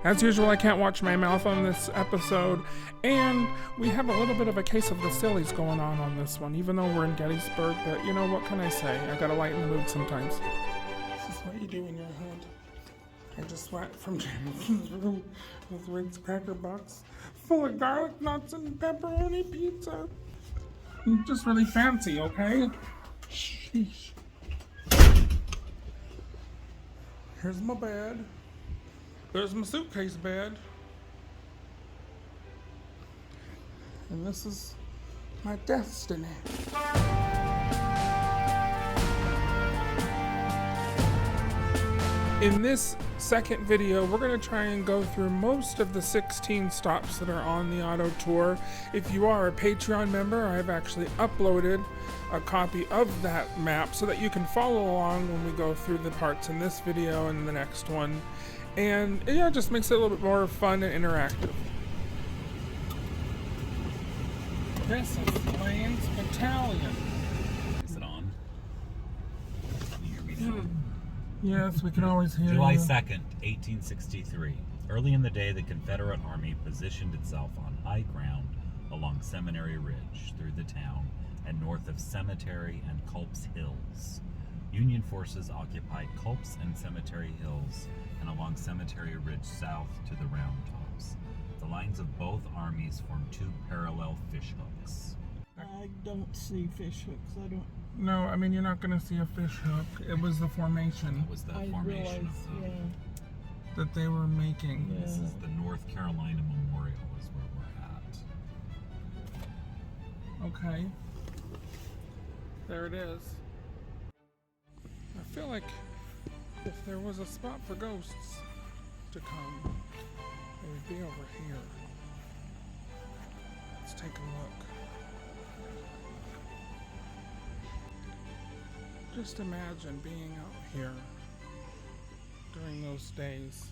As usual, I can't watch my mouth on this episode, and we have a little bit of a case of the sillies going on this one, even though we're in Gettysburg, but you know, what can I say? I gotta lighten the mood sometimes. This is what you do in your hood. I just went from Jameson's room with Ritz cracker box full of garlic nuts and pepperoni pizza. I'm just really fancy, okay? Sheesh. Here's my bed. There's my suitcase bed. And this is my destiny. In this second video, we're going to try and go through most of the 16 stops that are on the auto tour. If you are a Patreon member, I've actually uploaded a copy of that map so that you can follow along when we go through the parts in this video and the next one. And yeah, it just makes it a little bit more fun and interactive. This is Lane's Battalion. Is it on? Can you hear me now? Yes, we can always hear July you. 2nd, 1863. Early in the day, the Confederate Army positioned itself on high ground along Seminary Ridge through the town and north of Cemetery and Culp's Hills. Union forces occupied Culp's and Cemetery Hills and along Cemetery Ridge south to the Round Tops. The lines of both armies form two parallel fishhooks. I don't see fish hooks. I don't. No, I mean, you're not going to see a fish hook. It was the formation That was the formation that they were making. Yeah. This is the North Carolina Memorial is where we're at. Okay. There it is. I feel like if there was a spot for ghosts to come, it would be over here. Let's take a look. Just imagine being out here during those days,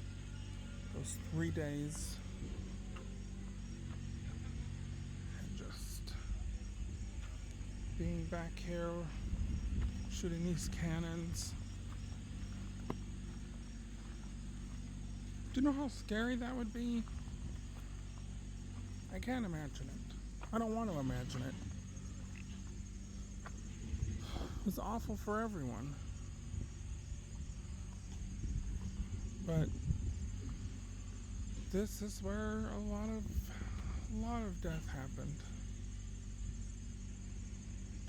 those 3 days, and just being back here shooting these cannons. Do you know how scary that would be? I can't imagine it. I don't want to imagine it. It's awful for everyone. But this is where a lot of death happened.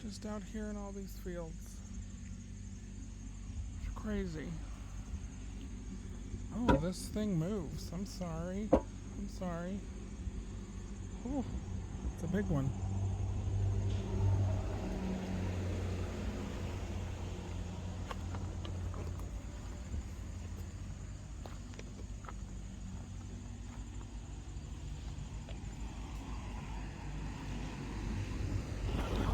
Just out here in all these fields. It's crazy. Oh, this thing moves. I'm sorry. Oh, it's a big one.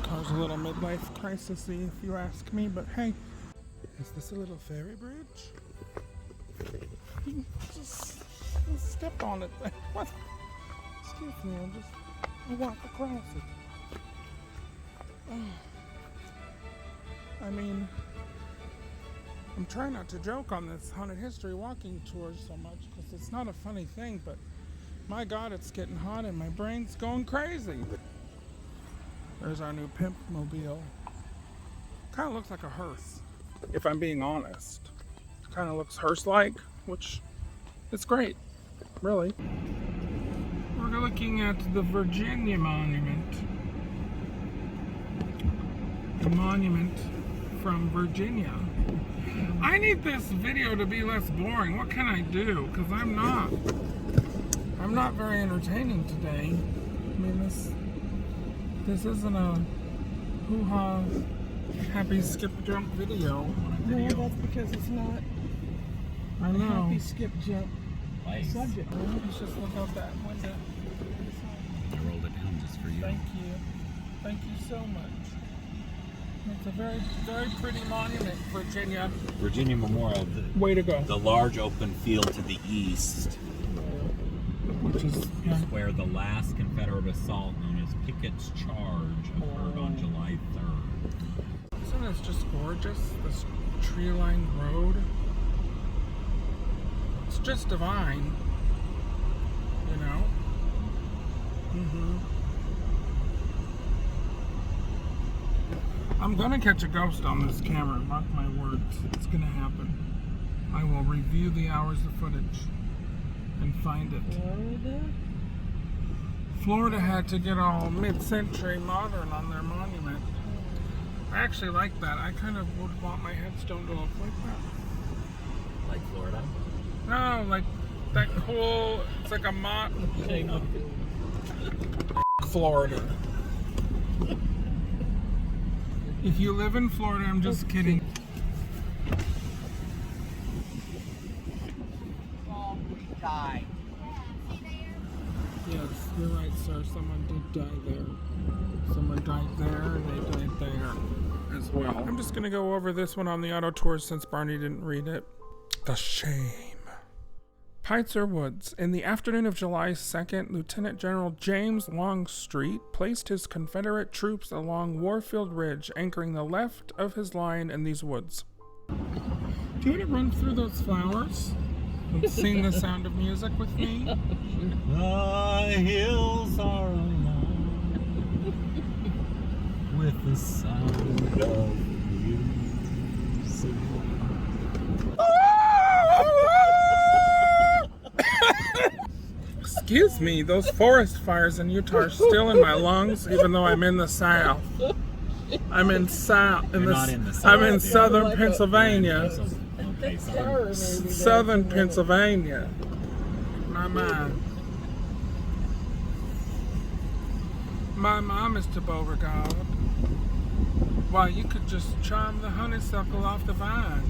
Cause a little midlife crisis-y if you ask me, but hey, is this a little ferry bridge? Just step on it. What? Excuse me, I'll walk across it. Oh. I mean, I'm trying not to joke on this haunted history walking tour so much because it's not a funny thing, but my God, it's getting hot and my brain's going crazy. There's our new pimp mobile. Kind of looks like a hearse, if I'm being honest. Kind of looks hearse-like, which is great, really. We're looking at the Virginia Monument. The monument from Virginia. I need this video to be less boring. What can I do? Because I'm not very entertaining today. I mean, this isn't a hoo-ha, happy skip jump video. No, that's because it's not I know. a happy skip jump subject. Let's just look out that window. I rolled it down just for you. Thank you. Thank you so much. It's a very, very pretty monument, Virginia. Virginia Memorial. Way to go. The large open field to the east, Which is where the last Confederate assault known as Pickett's Charge occurred on July 3rd. Isn't this just gorgeous? This tree-lined road. It's just divine. I'm gonna catch a ghost on this camera, mark my words. It's gonna happen. I will review the hours of footage and find it. Florida had to get all mid-century modern on their monument. I actually like that. I kind of would want my headstone to look like that. Like Florida? No, like that cool, it's like a Florida. If you live in Florida, I'm just kidding. Die. Yes, you're right, sir. Someone did die there. Someone died there, and they died there as well. I'm just going to go over this one on the auto tour since Barney didn't read it. The shame. Pitzer Woods. In the afternoon of July 2nd, Lieutenant General James Longstreet placed his Confederate troops along Warfield Ridge, anchoring the left of his line in these woods. Do you want to run through those flowers and sing the Sound of Music with me? The hills are alive with the sound of music. Excuse me, those forest fires in Utah are still in my lungs, even though I'm in the South. I'm in South. You're not in the South. I'm in You're southern like Pennsylvania. Okay, Southern Pennsylvania. My mind. My mom is to Beauregard. Why, you could just charm the honeysuckle off the vine.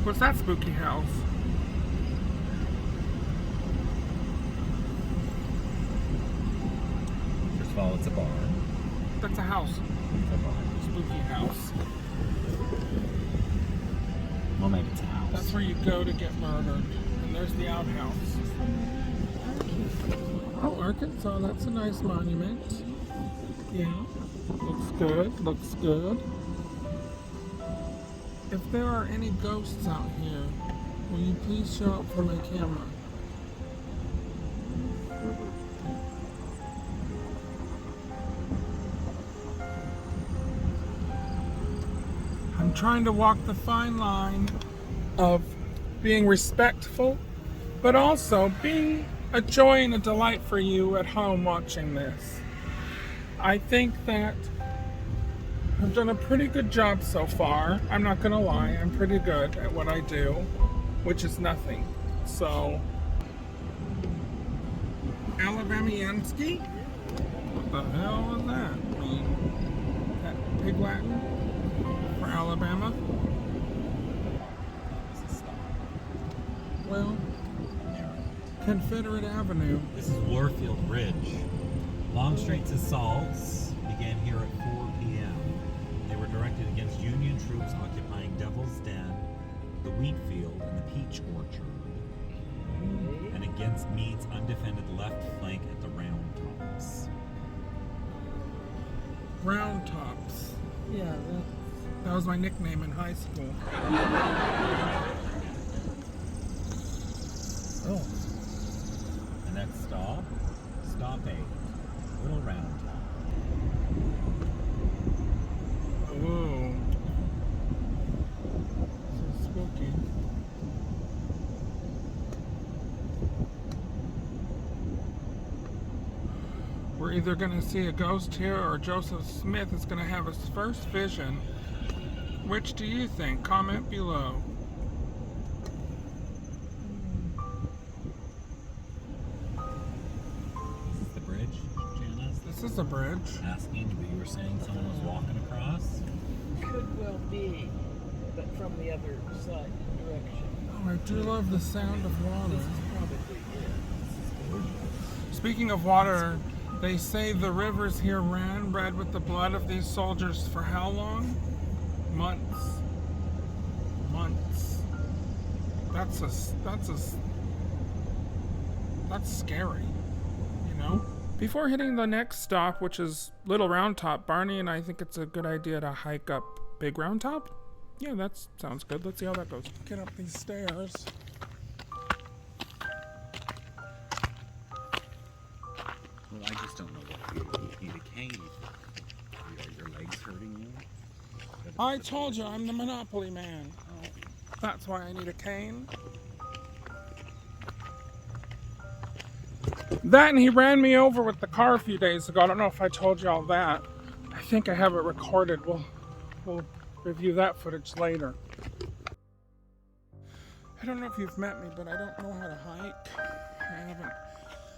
What's that spooky house? First of all, it's a barn. That's a house. It's a barn. Spooky house. Well, maybe it's a house. That's where you go to get murdered. And there's the outhouse. Oh, Arkansas, that's a nice monument. Yeah. Looks good, looks good. If there are any ghosts out here, will you please show up for my camera? I'm trying to walk the fine line of being respectful, but also being a joy and a delight for you at home watching this. I think that I've done a pretty good job so far. I'm not gonna lie, I'm pretty good at what I do, which is nothing. So, Alabamiansky? What the hell is that? I mean, that pig Latin for Alabama? Well, Confederate Avenue. This is Warfield Ridge. Longstreet's assaults began here at 4 p.m. They were directed against Union troops occupying Devil's Den, the Wheatfield, and the Peach Orchard, and against Meade's undefended left flank at the Round Tops. Round Tops. Yeah, That was my nickname in high school. Oh. The next stop, Stop 8, Little Round Top. Whoa. So spooky. We're either going to see a ghost here or Joseph Smith is going to have his first vision. Which do you think? Comment below. Is this the bridge, Janice? This is a bridge. Asking, but you were saying someone was walking across? could well be, but from the other side direction. Oh, I do love the sound of water. This is probably it. Speaking of water, they say the rivers here ran red with the blood of these soldiers for how long? Months. Months. That's scary, you know? Before hitting the next stop, which is Little Round Top, Barney and I think it's a good idea to hike up Big Round Top. Yeah, that sounds good. Let's see how that goes. Get up these stairs. Hey, are your legs hurting you? I told you I'm the Monopoly man. That's why I need a cane. That and he ran me over with the car a few days ago. I don't know if I told you all that. I think I have it recorded. We'll review that footage later. I don't know if you've met me, but I don't know how to hike. I haven't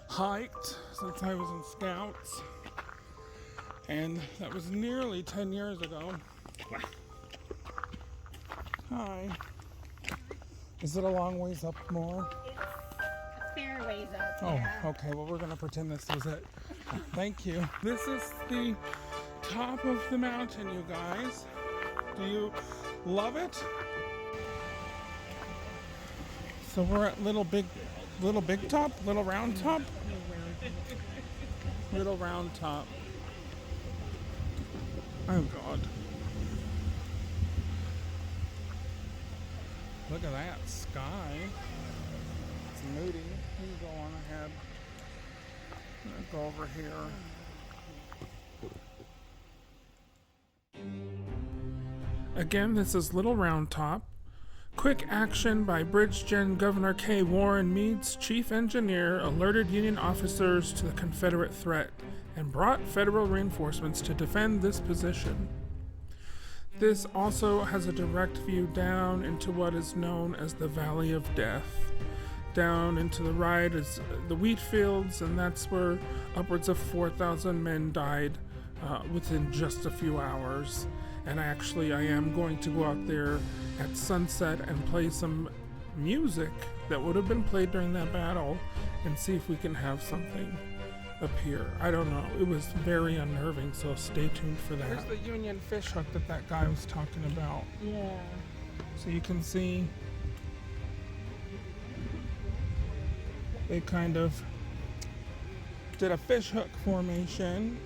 hiked since I was in Scouts. And that was nearly 10 years ago. Hi. Is it a long ways up more? It's a fair ways up. Oh, yeah. okay. Well, we're going to pretend this was it. Thank you. This is the top of the mountain, you guys. Do you love it? So we're at Little Big Top? Little Round Top? Little Round Top. Oh, God. Look at that sky. It's moody. You go on ahead. I'm gonna go over here. Again, this is Little Round Top. Quick action by Bridge Gen Governor K. Warren Meade's chief engineer alerted Union officers to the Confederate threat and brought federal reinforcements to defend this position. This also has a direct view down into what is known as the Valley of Death. Down into the right is the Wheatfields, and that's where upwards of 4,000 men died within just a few hours. And I am going to go out there at sunset and play some music that would have been played during that battle and see if we can have something appear. I don't know. It was very unnerving, so stay tuned for that. Here's the Union fish hook that guy was talking about. Yeah. So you can see they kind of did a fish hook formation.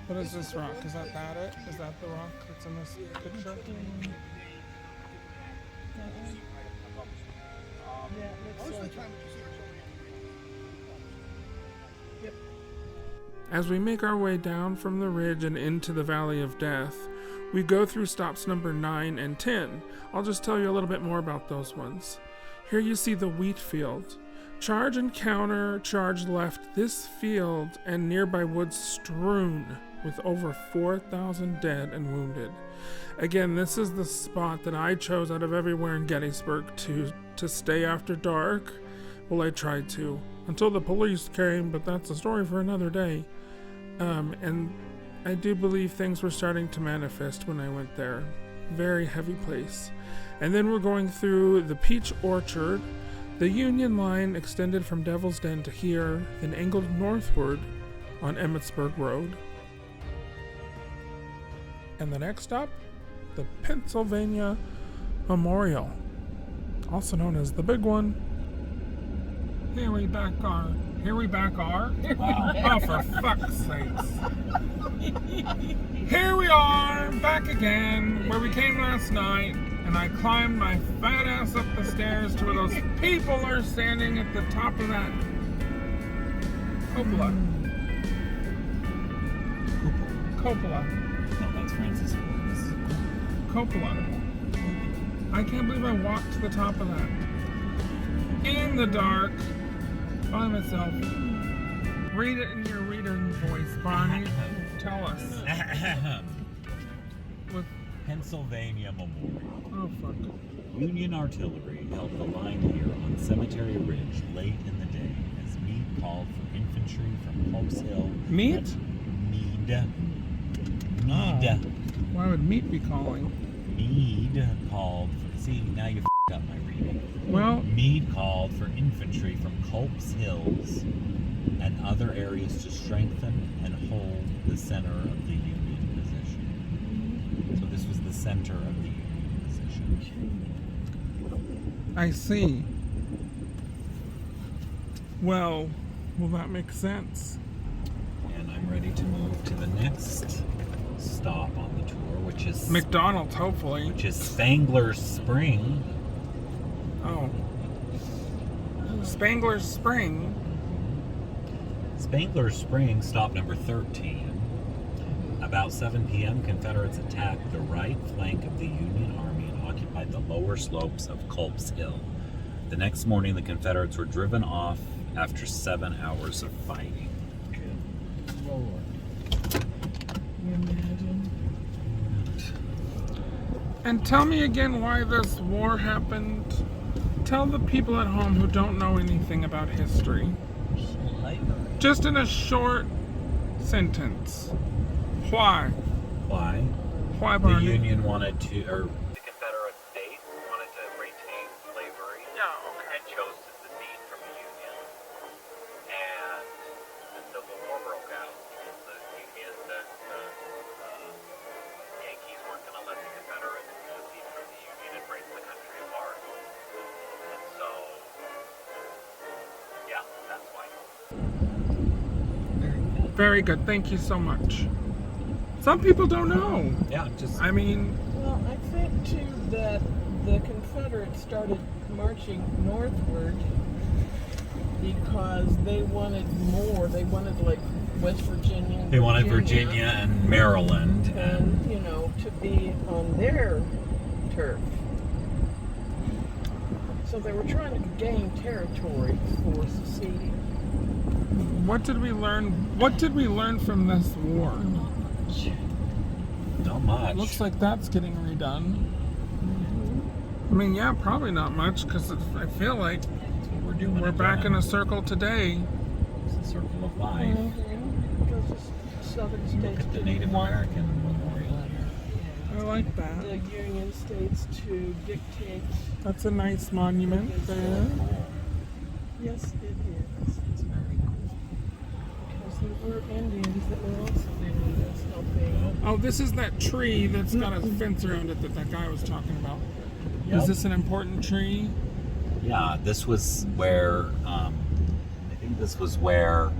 What is this rock? Is that it? Is that the rock that's in this picture? As we make our way down from the ridge and into the Valley of Death, we go through stops number 9 and 10. I'll just tell you a little bit more about those ones. Here you see the Wheatfield. Charge and counter charge left this field and nearby woods strewn with over 4,000 dead and wounded. Again, this is the spot that I chose out of everywhere in Gettysburg to stay after dark. Well, I tried to, until the police came, but that's a story for another day. And I do believe things were starting to manifest when I went there. Very heavy place. And then we're going through the Peach Orchard. The Union line extended from Devil's Den to here, then angled northward on Emmitsburg Road. And the next stop, the Pennsylvania Memorial, also known as the Big One. Here we back are. Oh, for fuck's sakes. Here we are, back again, where we came last night, and I climbed my fat ass up the stairs to where those people are standing at the top of that cupola. No, that's Francis Ford's. Cupola. I can't believe I walked to the top of that. In the dark, by myself. Read it in your reading voice, Barney. Tell us. With Pennsylvania Memorial. oh fuck. Union artillery held the line here on Cemetery Ridge late in the day as Meade called for infantry from Culp's Hill. Meat? Meade. Why would Meat be calling? Meade called for, see, now you f***ed up my reading. Well, Meade called for infantry from Culp's Hills and other areas to strengthen and hold the center of the Union position. So this was the center of the Union position. I see. Well, Well, that makes sense. And I'm ready to move to the next stop on the tour, which is McDonald's, hopefully. which is Spangler Spring. Oh. Spangler Spring. Spangler Spring, stop number 13. About 7 p.m., Confederates attacked the right flank of the Union Army and occupied the lower slopes of Culp's Hill. The next morning, the Confederates were driven off after 7 hours of fighting. Good Lord. You imagine? And tell me again why this war happened. Tell the people at home who don't know anything about history. Slavery. Just in a short sentence. Why? Why? Why, The Barney? Union wanted to, or the Confederate states wanted to retain slavery Yeah, okay. and chose to secede from the Union. And the Civil War broke out because the Yankees weren't going to let the Confederates secede from the Union and break the country apart. And so, yeah, that's why. Very good. Thank you so much. Some people don't know. Yeah, just I mean, Well, I think too that the Confederates started marching northward because they wanted more. They wanted like West Virginia. And they wanted Virginia and Maryland and you know, to be on their turf. So they were trying to gain territory before seceding. what did we learn? What did we learn from this war? not much. Looks like that's getting redone. I mean, yeah, probably not much because I feel like we're doing we're it back right. in a circle today. It's a circle of life. Because the southern Look states at the didn't Native want American memorial here. I like that. the Union states to dictate. That's a nice monument there. Yes, it is. It's very cool. Because there were Indians that were also doing this, helping. Oh, this is that tree that's got a fence around it that guy was talking about. Is this an important tree? Yeah, this was where, I think this was where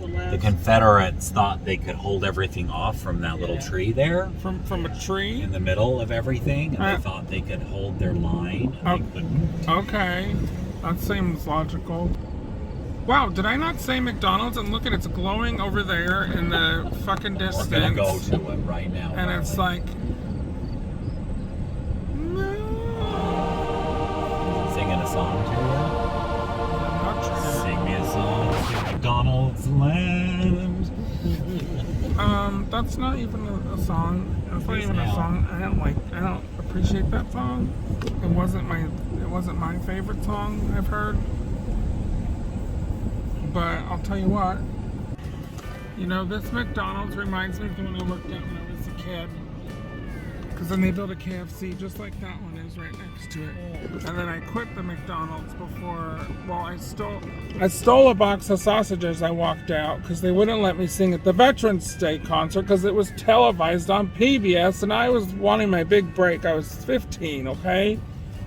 The the last Confederates thought they could hold everything off from that little Yeah. tree there From a tree? in the middle of everything, and Uh, they thought they could hold their line. And they couldn't. Okay, that seems logical. Wow, did I not say McDonald's? And look at it's glowing over there in the fucking We're distance. gonna go to it right now. And it's darling. like, no. Singing a song to I'm not you. trying Sing me a song to McDonald's land. to. That's not even a song. That's not It is even a now. song. I don't appreciate that song. It wasn't my favorite song I've heard. But I'll tell you what. You know, this McDonald's reminds me of when I worked out when I was a kid. Because then they built a KFC just like that one is right next to it. And then I quit the McDonald's before, well, I stole a box of sausages. I walked out because they wouldn't let me sing at the Veterans Day concert because it was televised on PBS and I was wanting my big break. I was 15, okay?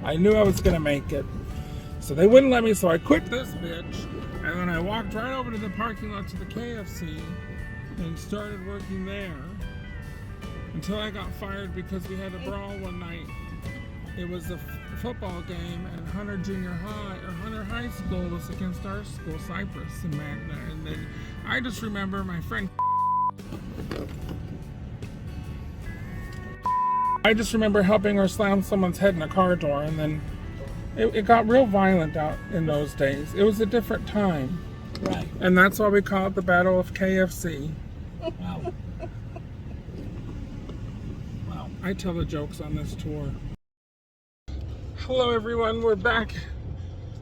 I knew I was going to make it. So they wouldn't let me, so I quit this bitch. And then I walked right over to the parking lot to the KFC and started working there until I got fired because we had a brawl one night. It was a football game at Hunter Junior High, or Hunter High School was against our school, Cypress in Magna. And then I just remember my friend helping her slam someone's head in a car door, and then it got real violent out in those days. It was a different time. Right. And that's why we call it the Battle of KFC. Wow. Wow. I tell the jokes on this tour. Hello everyone, we're back.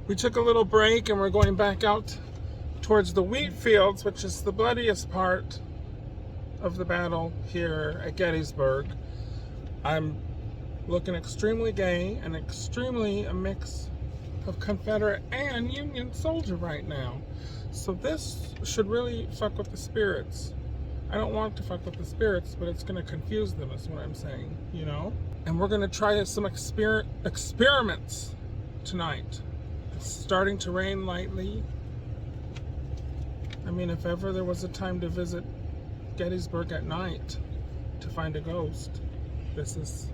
We took a little break and we're going back out towards the Wheatfields, which is the bloodiest part of the battle here at Gettysburg. I'm looking extremely gay and extremely a mix of Confederate and Union soldier right now. So this should really fuck with the spirits. I don't want to fuck with the spirits, but it's going to confuse them is what I'm saying, you know? And we're going to try some experiments tonight. It's starting to rain lightly. I mean, if ever there was a time to visit Gettysburg at night to find a ghost, this is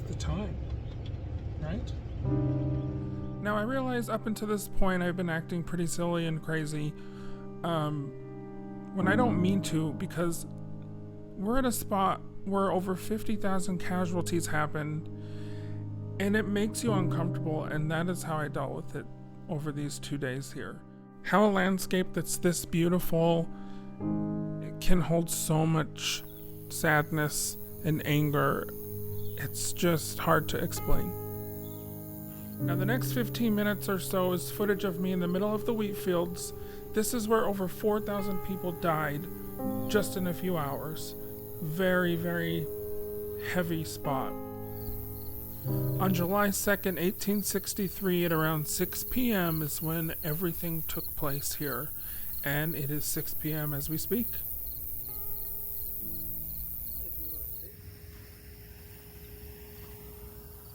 the time, right? Now I realize up until this point I've been acting pretty silly and crazy, when I don't mean to, because we're at a spot where over 50,000 casualties happened, and it makes you uncomfortable, and that is how I dealt with it over these 2 days here. How a landscape that's this beautiful can hold so much sadness and anger, it's just hard to explain. Now the next 15 minutes or so is footage of me in the middle of the Wheatfields. This is where over 4,000 people died just in a few hours. Very, very heavy spot. On July 2nd, 1863 at around 6 p.m. is when everything took place here. And it is 6 p.m. as we speak.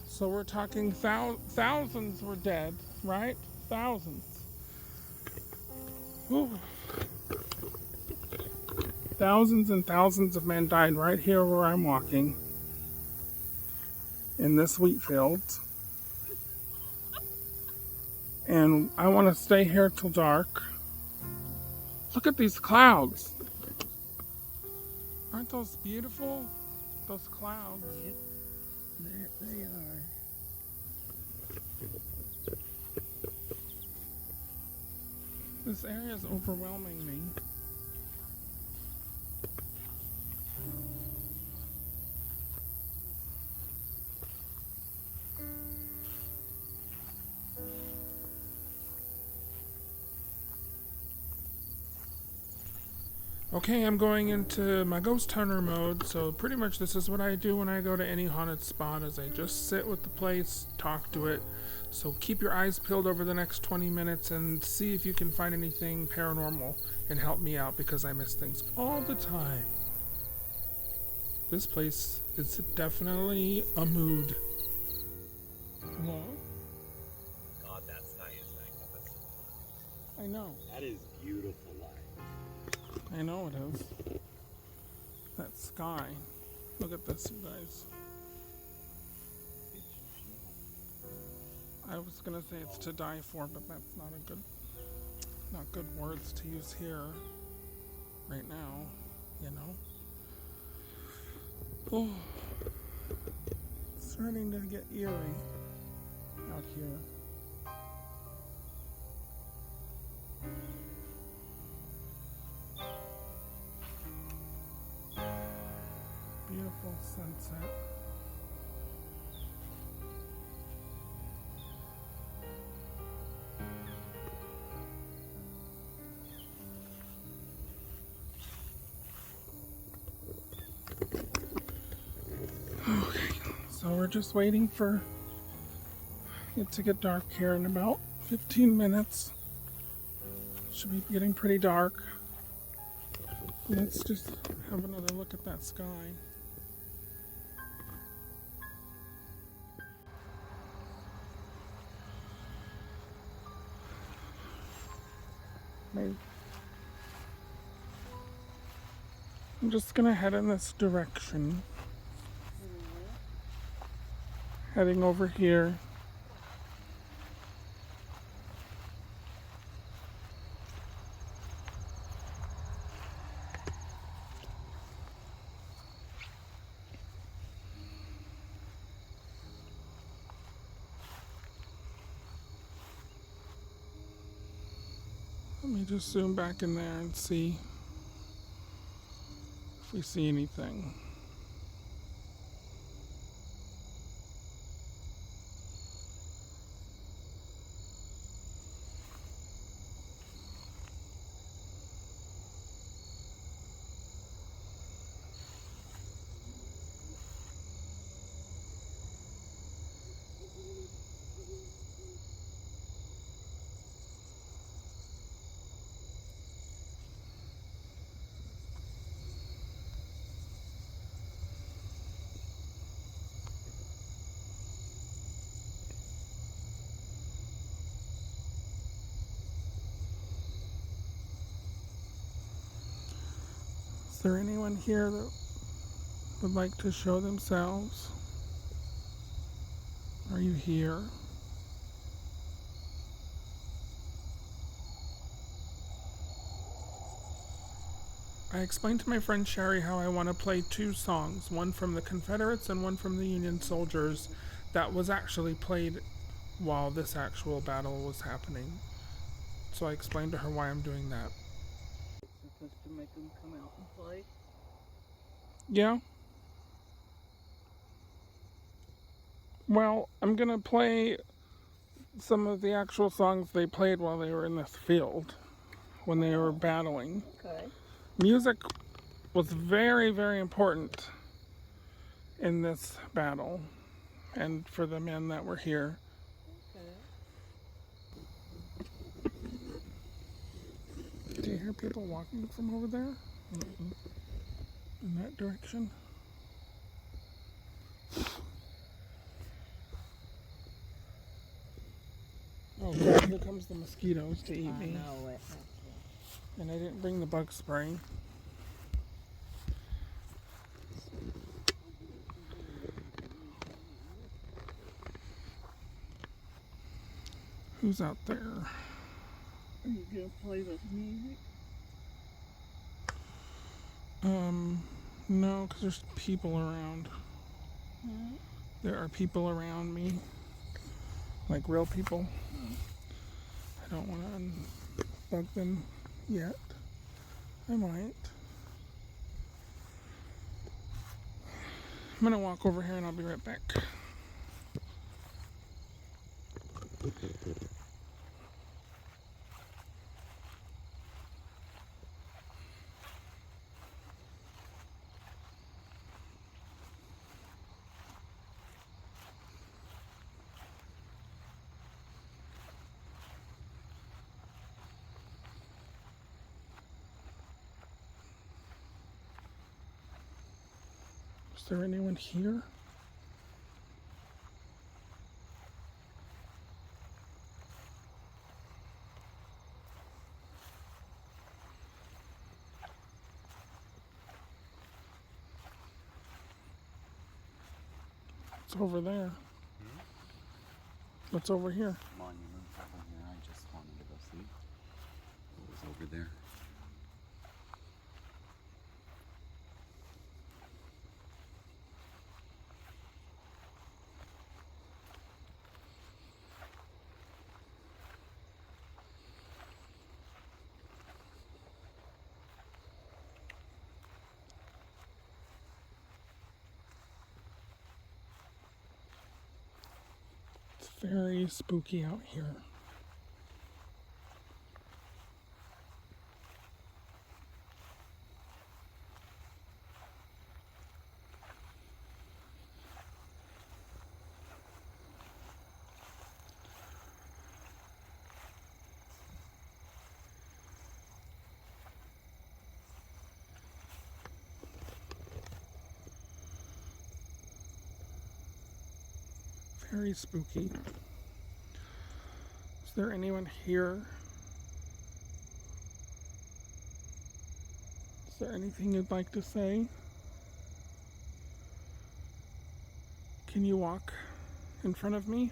So we're talking thousands were dead, right? Thousands. Ooh. Thousands and thousands of men died right here where I'm walking. In this wheat field. And I want to stay here till dark. Look at these clouds. Aren't those beautiful? Those clouds. Yep. There they are. This area is overwhelming me. Okay, I'm going into my ghost hunter mode, so pretty much this is what I do when I go to any haunted spot, is I just sit with the place, talk to it. So keep your eyes peeled over the next 20 minutes and see if you can find anything paranormal and help me out, because I miss things all the time. This place is definitely a mood. Hello? God, that sky is magnificent. I know. That is beautiful light. I know it is. That sky. Look at this, you guys. I was gonna say it's to die for, but that's not good words to use here right now, you know. Oh, it's starting to get eerie out here. Beautiful sunset. Okay, so we're just waiting for it to get dark here in about 15 minutes. Should be getting pretty dark. Let's just have another look at that sky. Maybe. I'm just gonna head in this direction. Heading over here. Let me just zoom back in there and see if we see anything. Is there anyone here that would like to show themselves? Are you here? I explained to my friend Sherry how I want to play two songs, one from the Confederates and one from the Union soldiers that was actually played while this actual battle was happening. So I explained to her why I'm doing that. Supposed to make them come out and play. Yeah. Well, I'm going to play some of the actual songs they played while they were in this field, when they were battling. Okay. Music was very, very important in this battle and for the men that were here. Okay. Do you hear people walking from over there? In that direction? Oh God, here comes the mosquitoes to eat me. know it. And I didn't bring the bug spray. Who's out there? Are you gonna play the music? No, because there's people around. There are people around me. Like real people. I don't want to bug them yet. I might. I'm gonna walk over here and I'll be right back. Is there anyone here? It's over there. What's over here? Monument over here. I just wanted to go see what was over there. It's very spooky out here. Very spooky. Is there anyone here? Is there anything you'd like to say? Can you walk in front of me?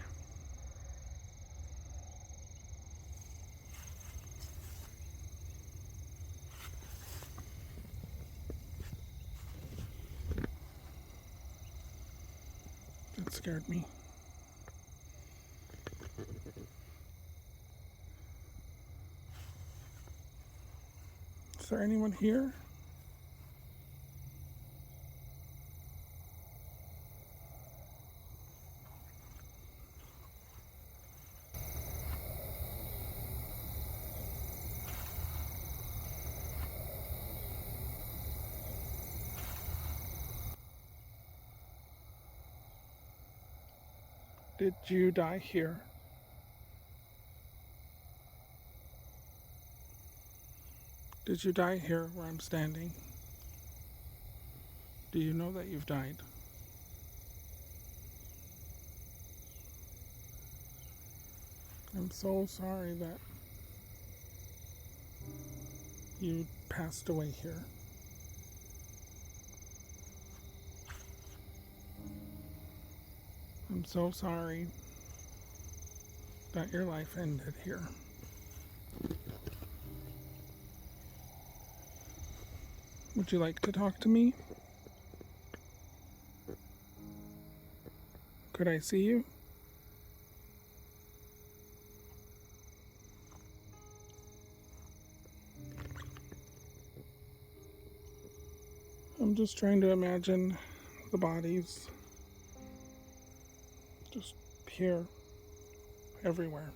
That scared me. Is there anyone here? Did you die here? Did you die here where I'm standing? Do you know that you've died? I'm so sorry that you passed away here. I'm so sorry that your life ended here. Would you like to talk to me? Could I see you? I'm just trying to imagine the bodies just here, everywhere.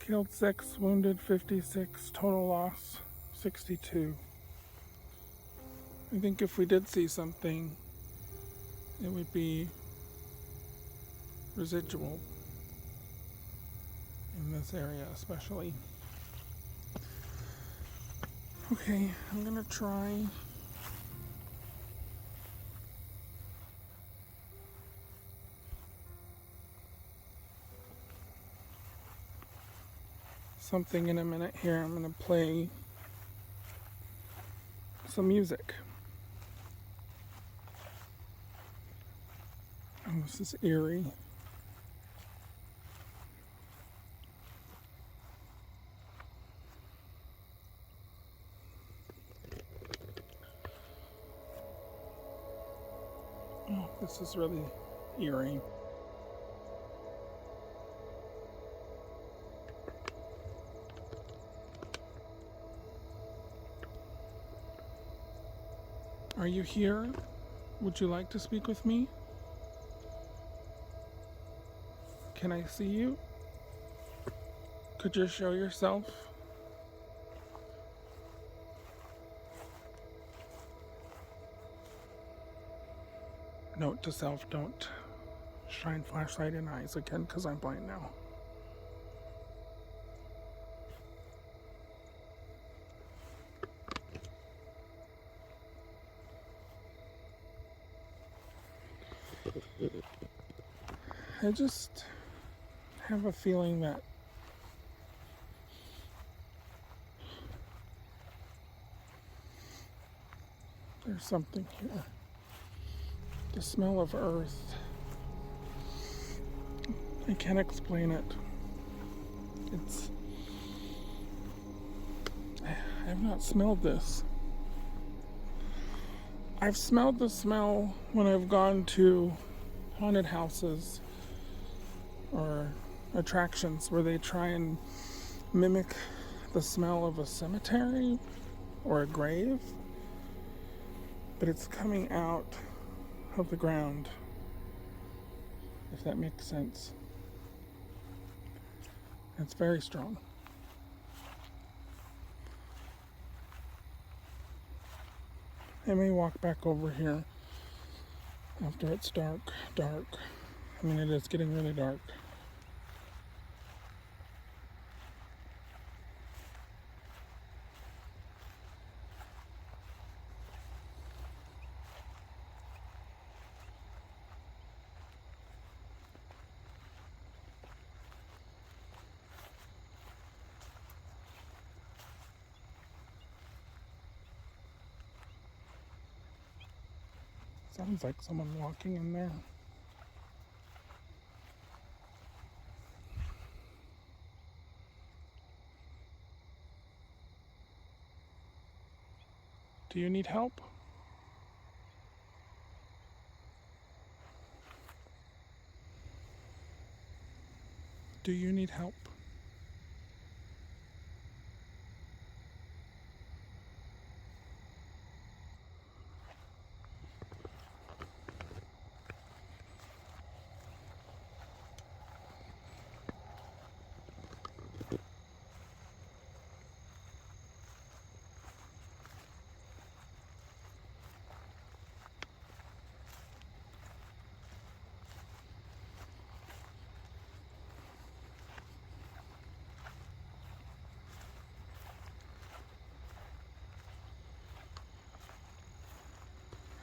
Killed 6, wounded 56, total loss 62. I think if we did see something, it would be residual in this area especially. Okay, I'm gonna try something in a minute here. I'm gonna play some music. Oh, this is eerie. Oh, this is really eerie. Are you here? Would you like to speak with me? Can I see you? Could you show yourself? Note to self, don't shine flashlight in eyes again because I'm blind now. I just have a feeling that there's something here. The smell of earth. I can't explain it. I have not smelled this. I've smelled the smell when I've gone to haunted houses or attractions where they try and mimic the smell of a cemetery or a grave, but it's coming out of the ground, if that makes sense. It's very strong. I may walk back over here after it's dark. I mean, it is getting really dark. Sounds like someone walking in there. Do you need help? Do you need help?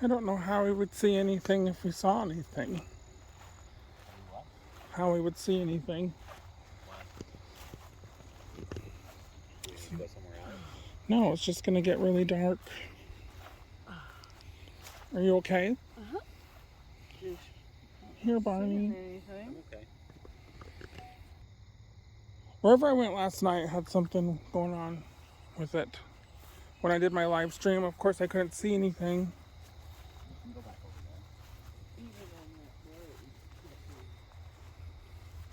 I don't know how we would see anything if we saw anything. how we would see anything. You go somewhere else? No, it's just gonna get really dark. Are you okay? Here, Barney. I'm okay. Wherever I went last night had something going on with it. When I did my live stream, of course I couldn't see anything. Go back over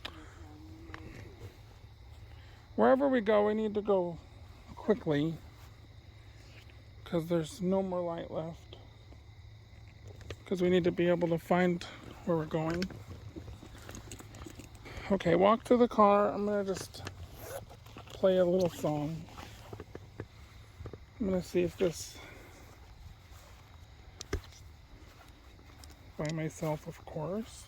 there. Wherever we go, we need to go quickly because there's no more light left. Because we need to be able to find where we're going. Okay, walk to the car. I'm gonna just play a little song. I'm gonna see if this, by myself, of course.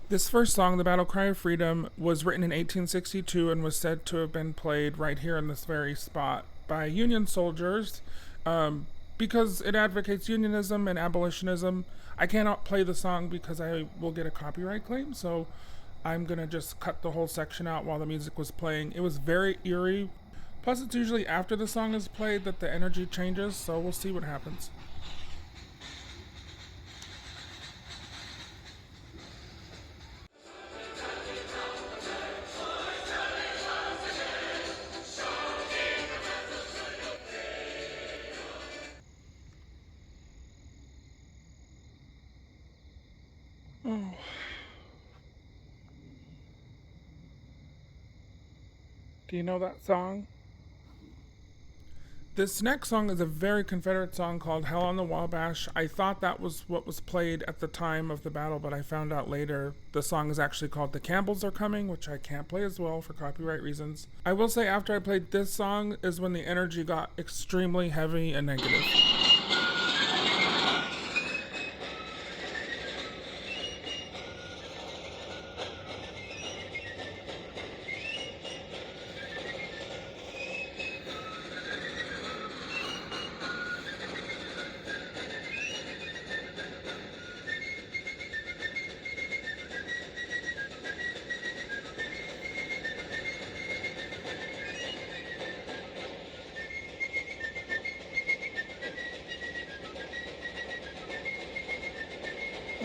This first song, The Battle Cry of Freedom, was written in 1862 and was said to have been played right here in this very spot by Union soldiers because it advocates unionism and abolitionism. I cannot play the song because I will get a copyright claim, so I'm going to just cut the whole section out while the music was playing. It was very eerie. Plus, it's usually after the song is played that the energy changes, so we'll see what happens. Oh. Do you know that song? This next song is a very Confederate song called Hell on the Wabash. I thought that was what was played at the time of the battle, but I found out later the song is actually called The Campbells Are Coming, which I can't play as well for copyright reasons. I will say after I played this song is when the energy got extremely heavy and negative.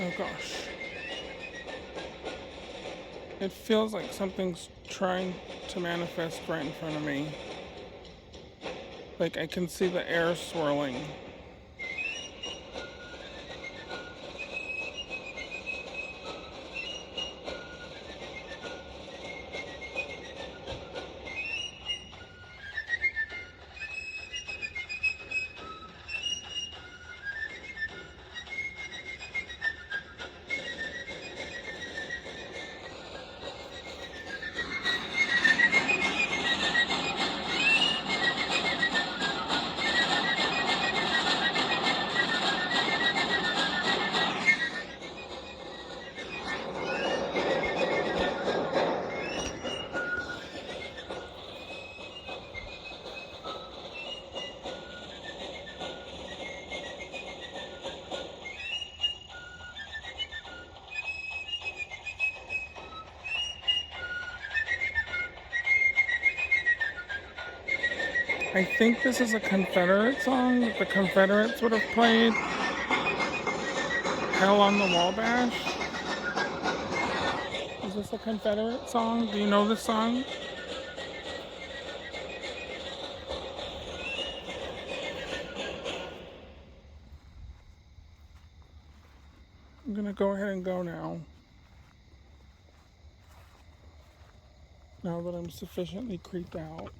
Oh gosh. It feels like something's trying to manifest right in front of me. Like I can see the air swirling. I think this is a Confederate song that the Confederates would have played. Hell on the Wabash. Is this a Confederate song? Do you know this song? I'm gonna go ahead and go now. Now that I'm sufficiently creeped out.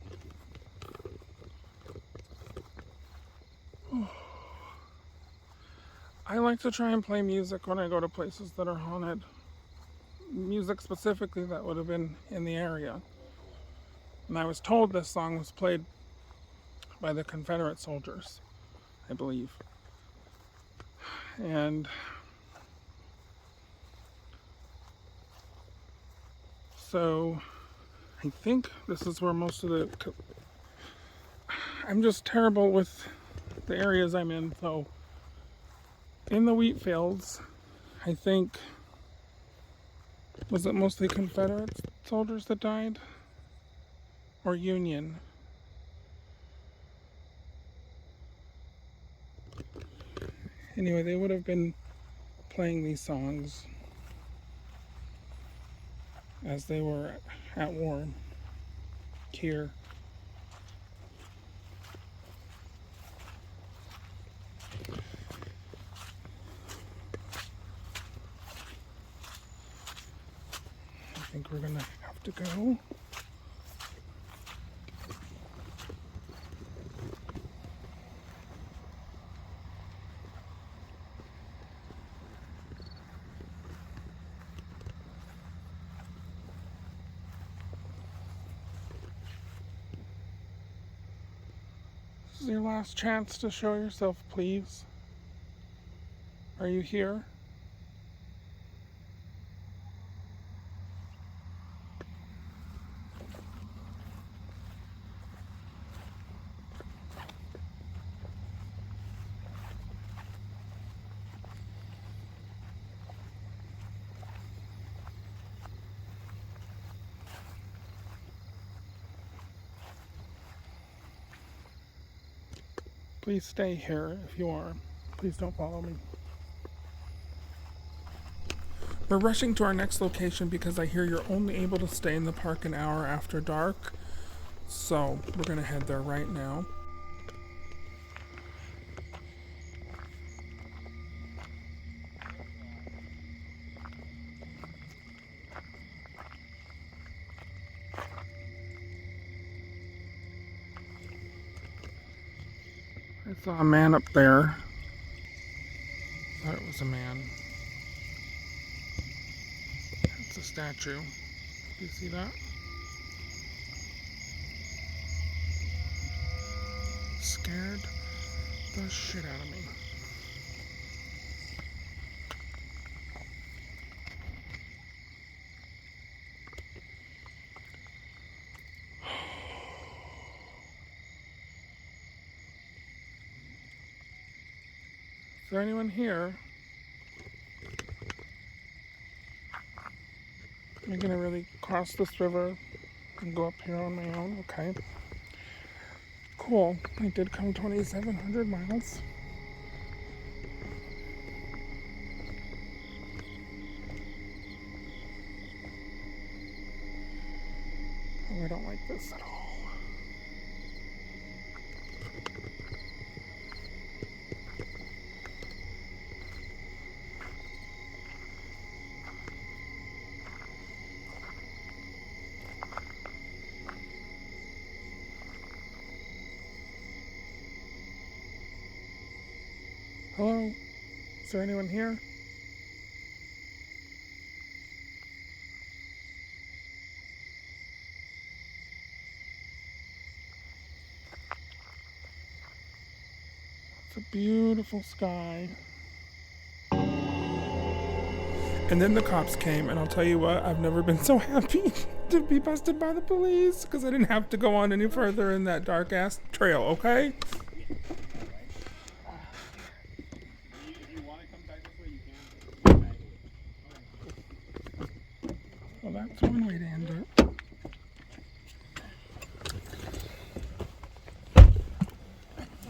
I like to try and play music when I go to places that are haunted. Music specifically that would have been in the area. And I was told this song was played by the Confederate soldiers, I believe. And so I think this is where most of the... I'm just terrible with the areas I'm in, so in the Wheatfields, I think Was it mostly Confederate soldiers that died? Or Union? Anyway, they would have been playing these songs as they were at war here. I think we're gonna have to go. This is your last chance to show yourself, please. Are you here? Please stay here if you are. Please don't follow me. We're rushing to our next location because I hear you're only able to stay in the park an hour after dark. So we're gonna head there right now. I saw a man up there. Thought it was a man. It's a statue. Do you see that? Scared the shit out of me. Is there anyone here? Am I gonna really cross this river and go up here on my own? Okay. Cool. I did come 2,700 miles. Oh, I don't like this at all. Hello? Is there anyone here? It's a beautiful sky. And then the cops came, and I'll tell you what, I've never been so happy to be busted by the police because I didn't have to go on any further in that dark ass trail, okay? Well, that's one way to end it.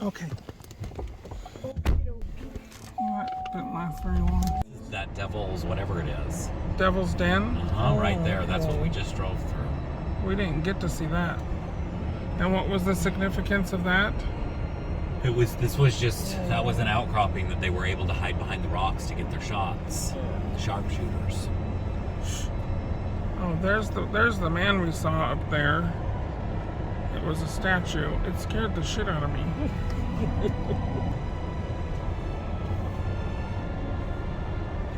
Okay. That didn't last very long. That Devil's whatever it is. Devil's Den? Right there. That's what we just drove through. We didn't get to see that. And what was the significance of that? That was an outcropping that they were able to hide behind the rocks to get their shots. Sharpshooters. Oh, there's the man we saw up there. It was a statue. It scared the shit out of me. Okay,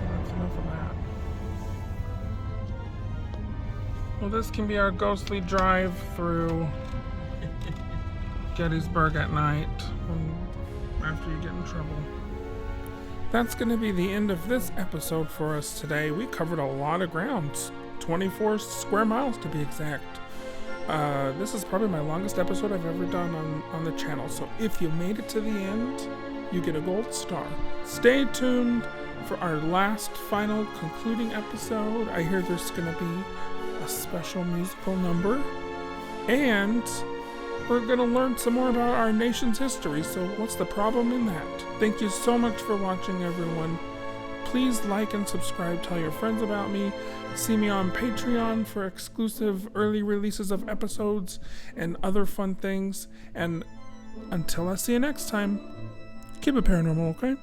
that's enough of that. Well, this can be our ghostly drive through Gettysburg at night after you get in trouble. That's going to be the end of this episode for us today. We covered a lot of ground. 24 square miles to be exact. This is probably my longest episode I've ever done on the channel. So if you made it to the end, you get a gold star. Stay tuned for our last, final, concluding episode. I hear there's going to be a special musical number. And we're going to learn some more about our nation's history. So what's the problem in that? Thank you so much for watching, everyone. Please like and subscribe. Tell your friends about me. See me on Patreon for exclusive early releases of episodes and other fun things. And until I see you next time, keep it paranormal, okay?